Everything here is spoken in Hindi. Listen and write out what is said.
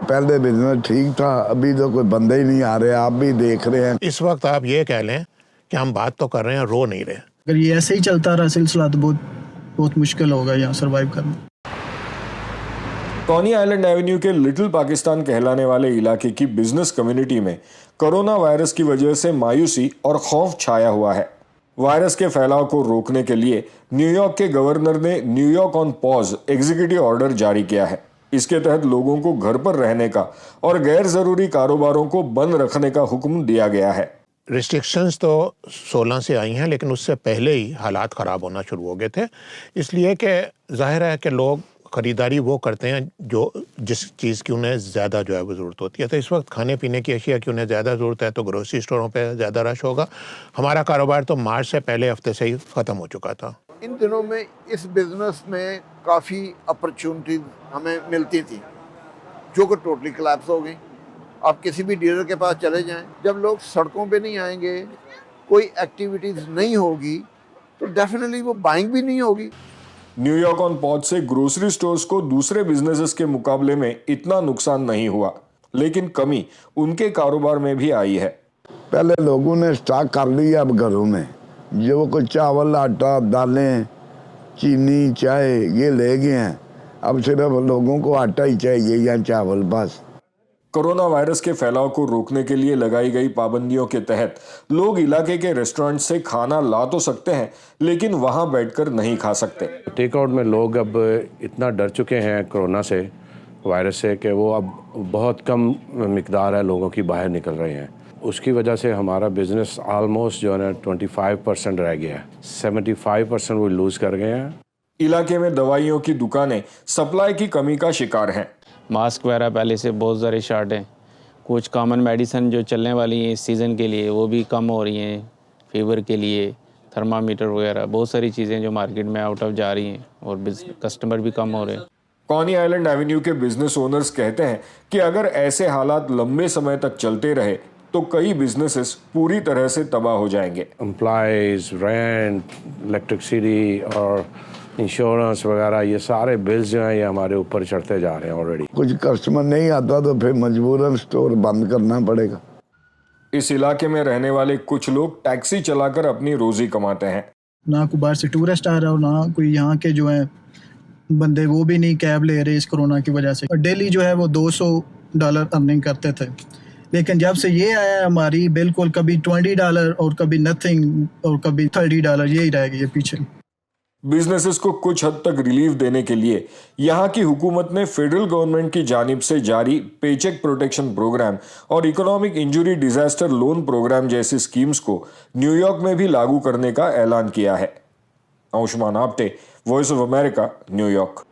पहले बिजनेस ठीक था, अभी तो कोई बंदे ही नहीं आ रहे, आप भी देख रहे हैं। इस वक्त आप ये कह लें कि हम बात तो कर रहे हैं, रो नहीं रहे। अगर ये ऐसे ही चलता रहा सिलसिला तो बहुत मुश्किल होगा यहाँ सर्वाइव करना। कॉनी आइलैंड एवेन्यू के लिटिल पाकिस्तान कहलाने वाले इलाके की बिजनेस कम्युनिटी में कोरोना वायरस की वजह से मायूसी और खौफ छाया हुआ है। वायरस के फैलाव को रोकने के लिए न्यूयॉर्क के गवर्नर ने New York on pause executive order जारी किया है। इसके तहत लोगों को घर पर रहने का और गैर जरूरी कारोबारों को बंद रखने का हुक्म दिया गया है। रिस्ट्रिक्शंस तो 16 से आई हैं, लेकिन उससे पहले ही हालात ख़राब होना शुरू हो गए थे, इसलिए कि जाहिर है कि लोग ख़रीदारी वो करते हैं जिस चीज़ की उन्हें ज़्यादा जो है वो ज़रूरत होती है। तो इस वक्त खाने पीने की अशिया की उन्हें ज़्यादा ज़रूरत है, तो ग्रोसरी स्टोरों पे ज़्यादा रश होगा। हमारा कारोबार तो मार्च से पहले हफ्ते से ही ख़त्म हो चुका था। इन दिनों में इस बिज़नेस में काफ़ी अपॉर्चुनिटीज हमें मिलती थी, जो कि टोटली कोलैप्स हो गई। आप किसी भी डीलर के पास चले जाएं, जब लोग सड़कों पे नहीं आएंगे, कोई एक्टिविटीज़ नहीं होगी, तो डेफिनेटली वो बाइंग भी नहीं होगी। न्यूयॉर्क ऑन पॉज से ग्रोसरी स्टोर्स को दूसरे बिजनेसेस के मुकाबले में इतना नुकसान नहीं हुआ, लेकिन कमी उनके कारोबार में भी आई है। पहले लोगों ने स्टॉक कर लिया, अब घरों में जो कोई चावल, आटा, दालें, चीनी, चाय ये ले गए हैं। अब सिर्फ लोगों को आटा ही चाहिए या चावल बस। कोरोना वायरस के फैलाव को रोकने के लिए लगाई गई पाबंदियों के तहत लोग इलाके के रेस्टोरेंट से खाना ला तो सकते हैं, लेकिन वहां बैठकर नहीं खा सकते। टेक आउट में लोग अब इतना डर चुके हैं कोरोना से, वायरस से, कि वो अब बहुत कम मिकदार है लोगों की बाहर निकल रहे हैं। उसकी वजह से हमारा बिजनेस ऑलमोस्ट जो है ना 25% रह गया है। 75% वो लूज़ कर गए हैं। इलाके में दवाइयों की दुकानें सप्लाई की कमी का शिकार हैं। मास्क वगैरह पहले से बहुत ज़्यादा शॉर्ट है। कुछ कॉमन मेडिसिन जो चलने वाली हैं इस सीज़न के लिए वो भी कम हो रही हैं। फीवर के लिए थर्मामीटर वगैरह बहुत सारी चीज़ें जो मार्केट में आउट ऑफ जा रही हैं और कस्टमर भी कम हो रहे हैं। कॉनी आइलैंड एवेन्यू के बिजनेस ओनर्स कहते हैं कि अगर ऐसे हालात लंबे समय तक चलते रहे तो कई बिजनेसेस पूरी तरह से तबाह हो जाएंगे। एम्प्लॉयज़, रेंट, इलेक्ट्रिसिटी और इंश्योरेंस वगैरह ये सारे बिल्स जो हैं ये हमारे ऊपर चढ़ते जा रहे हैं ऑलरेडी। कुछ कस्टमर नहीं आता तो फिर मजबूरन स्टोर बंद करना पड़ेगा। इस इलाके में रहने वाले कुछ लोग टैक्सी चलाकर अपनी रोजी कमाते हैं। ना कोई बाहर से टूरिस्ट आ रहा हो, ना कोई यहाँ के जो है बंदे वो भी नहीं कैब ले रहे इस कोरोना की वजह से। डेली जो है वो $200 अर्निंग करते थे, लेकिन जब से ये आया हमारी बिल्कुल कभी $20 और कभी नथिंग और कभी $30 यही रह गई है पीछे। बिजनेसेस को कुछ हद तक रिलीफ देने के लिए यहाँ की हुकूमत ने फेडरल गवर्नमेंट की जानिब से जारी पेचेक प्रोटेक्शन प्रोग्राम और economic injury disaster loan program जैसी स्कीम्स को न्यूयॉर्क में भी लागू करने का ऐलान किया है। Ayushman Apte, voice of America, New York.